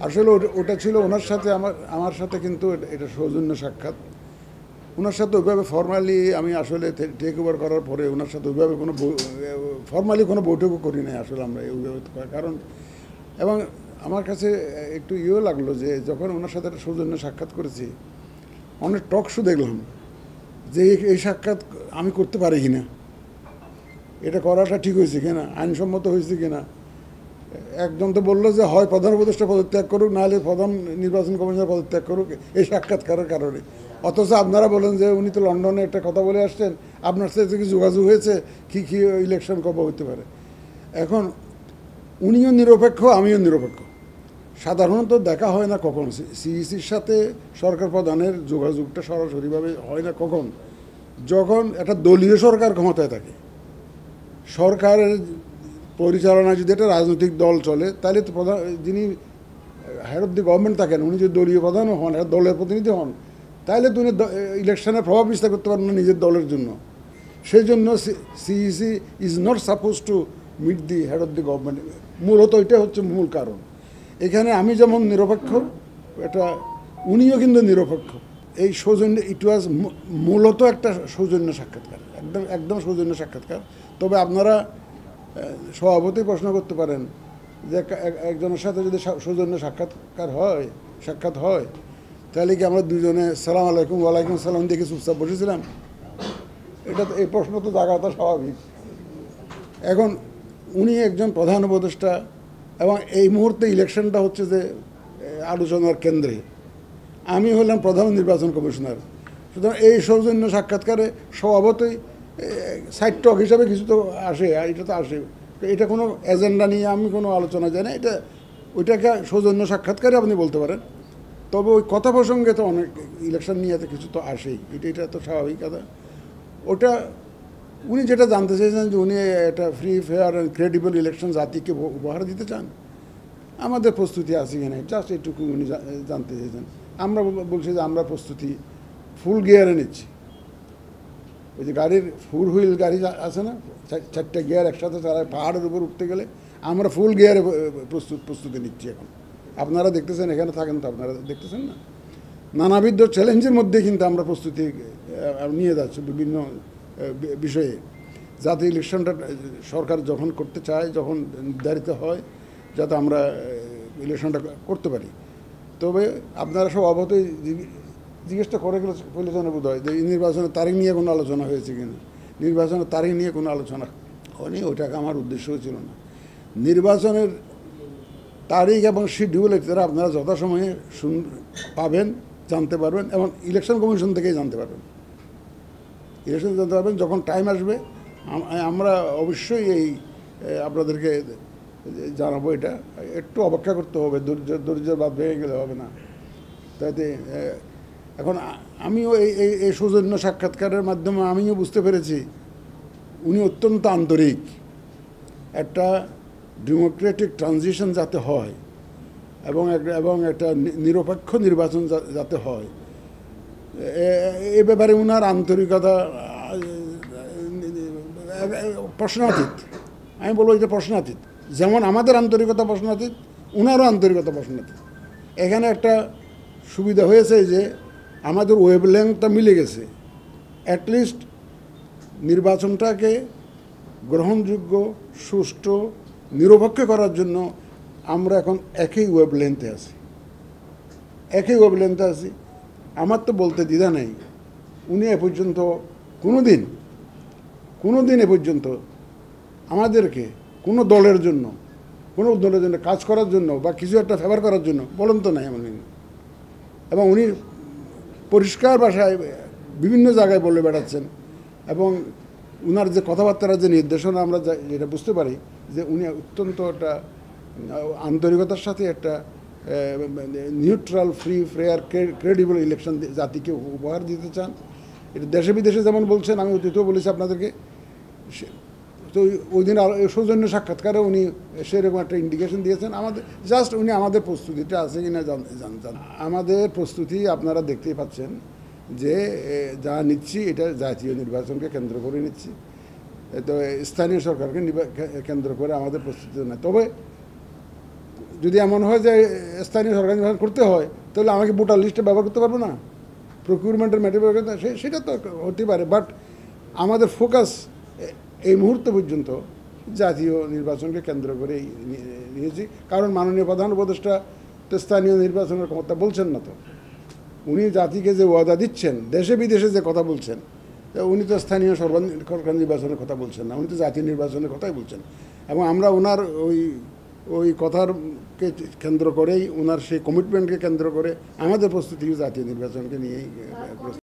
আসলে ওটা ছিল ওনার সাথে আমার সাথে কিন্তু এটা সৌজন্য সাক্ষাৎ। ওনার সাথে ওইভাবে ফর্মালি আমি আসলে টেক ওভার করার পরে ওনার সাথে ওইভাবে কোনো ফর্মালি কোনো বৈঠকও করি নাই আসলে আমরা ওইভাবে। কারণ এবং আমার কাছে একটু ইয়েও লাগলো যে যখন ওনার সাথে একটা সৌজন্য সাক্ষাৎ করেছি, অনেক টক শো দেখলাম যে এই সাক্ষাৎ আমি করতে পারি কিনা, এটা করাটা ঠিক হয়েছে কিনা, আইনসম্মত হয়েছে কিনা। একজন তো বললো যে হয় প্রধান উপদেষ্টা পদত্যাগ করুক, নাহলে প্রধান নির্বাচন কমিশনার পদত্যাগ করুক এই সাক্ষাৎকারের কারণে। অথচ আপনারা বলেন যে উনি তো লন্ডনে একটা কথা বলে আসছেন, আপনার সাথে কি যোগাযোগ হয়েছে, কী কী ইলেকশন কবে হতে পারে। এখন উনিও নিরপেক্ষ, আমিও নিরপেক্ষ। সাধারণত দেখা হয় না কখন সিইসির সাথে সরকার প্রধানের যোগাযোগটা সরাসরিভাবে হয় না কখন, যখন একটা দলীয় সরকার ক্ষমতায় থাকে। সরকারের পরিচালনায় যদি একটা রাজনৈতিক দল চলে, তাহলে তো প্রধান যিনি হেড অফ দি গভর্নমেন্ট থাকেন উনি যদি দলীয় প্রধানও হন, একটা দলের প্রতিনিধি হন, তাহলে তো উনি ইলেকশনে প্রভাব বিস্তার করতে পারেন না নিজের দলের জন্য। সেই জন্য CEC is not suppose to meet the head of the government. মূলত এটা হচ্ছে মূল কারণ। এখানে আমি যেমন নিরপেক্ষ, এটা উনিও কিন্তু নিরপেক্ষ। এই সৌজন্য ইট ওয়াজ মূলত একটা সৌজন্য সাক্ষাৎকার, একদম একদম সৌজন্য সাক্ষাৎকার। তবে আপনারা সভাপতি প্রশ্ন করতে পারেন যে একজনের সাথে যদি সৌজন্য সাক্ষাৎ হয় তাহলে কি আমরা দুজনে সালাম আলাইকুম ওয়ালাইকুম সালাম দেখে চুপচাপ বসেছিলাম? এটা তো এই প্রশ্ন তো জাগাটা স্বাভাবিক। এখন উনি একজন প্রধান উপদেষ্টা এবং এই মুহূর্তে ইলেকশনটা হচ্ছে যে আলোচনার কেন্দ্রে। আমি হলাম প্রধান নির্বাচন কমিশনার। সুতরাং এই সৌজন্য সাক্ষাৎকারে স্বভাবতই সাইড টক হিসাবে কিছু তো আসে, আর এটা তো আসে। এটা কোনো এজেন্ডা নিয়ে আমি কোনো আলোচনা জানি না, এটা ওইটাকে সৌজন্য সাক্ষাৎকারে আপনি বলতে পারেন। তবে ওই কথা প্রসঙ্গে তো অনেক ইলেকশন নিয়ে তো কিছু তো আসেই, এটা তো স্বাভাবিক কথা। ওটা উনি যেটা জানতে চেয়েছেন যে উনি একটা free fair and credible election জাতিকে উপহার দিতে চান, আমাদের প্রস্তুতি আছে কিনা জাস্ট এইটুকু উনি জানতে চেয়েছেন। আমরা বলছি যে আমরা প্রস্তুতি ফুল গিয়ারে নিচ্ছি। ওই যে গাড়ির 4 হুইল গাড়ি আছে না, 4টে গিয়ার একসাথে চালায় পাহাড়ের উপর উঠতে গেলে, আমরা ফুল গিয়ারে প্রস্তুতি নিচ্ছি এখন। আপনারা দেখতেছেন, এখানে থাকেন তো আপনারা দেখতেছেন না, নানাবিধ চ্যালেঞ্জের মধ্যে কিন্তু আমরা প্রস্তুতি নিয়ে যাচ্ছি বিভিন্ন বিষয়ে, যাতে ইলেকশনটা সরকার যখন করতে চায়, যখন নির্ধারিত হয়, যাতে আমরা ইলেকশনটা করতে পারি। তবে আপনারা সব অবশ্যই জিজ্ঞেসটা করে ফেলেছেন বোধ হয় যে নির্বাচনের তারিখ নিয়ে কোনো আলোচনা হয়েছে কিনা। নির্বাচনের তারিখ নিয়ে কোনো আলোচনা হয়নি, ওইটাকে আমার উদ্দেশ্যও ছিল না। নির্বাচনের তারিখ এবং শিডিউল এছাড়া আপনারা যথাসময়ে পাবেন, জানতে পারবেন, এবং ইলেকশন কমিশন থেকেই জানতে পারবেন। ইলেকশন জানতে পারবেন যখন টাইম আসবে। আমরা অবশ্যই এই আপনাদেরকে জানাবো। এটা একটু অপেক্ষা করতে হবে, ধৈর্যের বাদ ভেঙে গেলে হবে না। তাইতে এখন আমিও এই সৌজন্য সাক্ষাৎকারের মাধ্যমে আমিও বুঝতে পেরেছি উনি অত্যন্ত আন্তরিক। একটা ডেমোক্রেটিক ট্রানজিশন যাতে হয় এবং একটা নিরপেক্ষ নির্বাচন যাতে হয়, এ ব্যাপারে উনার আন্তরিকতা প্রশ্নাতীত। আমি বলবো এটা প্রশ্নাতীত। যেমন আমাদের আন্তরিকতা প্রশ্নাতীত, উনারও আন্তরিকতা প্রশ্নাতীত। এখানে একটা সুবিধা হয়েছে যে আমাদের ওয়েভলেংথটা মিলে গেছে। অ্যাটলিস্ট নির্বাচনটাকে গ্রহণযোগ্য, সুষ্ঠু, নিরপেক্ষ করার জন্য আমরা এখন একই ওয়েভলেংথে আছি। আমার তো বলতে দ্বিধা নেই, উনি এ পর্যন্ত কোনো দিন এ পর্যন্ত আমাদেরকে কোনো দলের জন্য কাজ করার জন্য বা কিছু একটা ফেভার করার জন্য বলেন তো নাই এমন। এবং উনি পরিষ্কার ভাষায় বিভিন্ন জায়গায় বলে বেড়াচ্ছেন, এবং উনার যে কথাবার্তার যে নির্দেশনা আমরা যেটা বুঝতে পারি যে উনি অত্যন্ত একটা আন্তরিকতার সাথে একটা neutral, free, fair, credible election জাতিকে উপহার দিতে চান। এটা দেশে বিদেশে যেমন বলছেন, আমি অতীতেও বলেছি আপনাদেরকে। তো ওই দিন সৌজন্য সাক্ষাৎকারে উনি সেরকম একটা ইন্ডিকেশন দিয়েছেন আমাদের। জাস্ট উনি আমাদের প্রস্তুতিটা আছে কিনা জানতেন। আমাদের প্রস্তুতি আপনারা দেখতেই পাচ্ছেন যে যা নিচ্ছি এটা জাতীয় নির্বাচনকে কেন্দ্র করে নিচ্ছি, তো স্থানীয় সরকারকে কেন্দ্র করে আমাদের প্রস্তুতি নেই। তবে যদি এমন হয় যে স্থানীয় সরকার নির্বাচন করতে হয় তাহলে আমাকে ভোটার লিস্টে ব্যবহার করতে পারবো না, প্রকিউরমেন্টের ম্যাটেরিয়াল সেটা তো হতে পারে। বাট আমাদের ফোকাস এই মুহূর্ত পর্যন্ত জাতীয় নির্বাচনকে কেন্দ্র করেই নিয়েছি, কারণ মাননীয় প্রধান উপদেষ্টা তো স্থানীয় নির্বাচনের কথা বলছেন না। তো উনি জাতিকে যে ওয়াদা দিচ্ছেন, দেশে বিদেশে যে কথা বলছেন, উনি তো স্থানীয় সরকার নির্বাচনের কথা বলছেন না, উনি তো জাতীয় নির্বাচনের কথাই বলছেন। এবং আমরা ওনার ওই কথারকে কেন্দ্র করেই, ওনার সেই কমিটমেন্টকে কেন্দ্র করে আমাদের প্রস্তুতি জাতীয় নির্বাচনকে নিয়েই প্রস্তুত।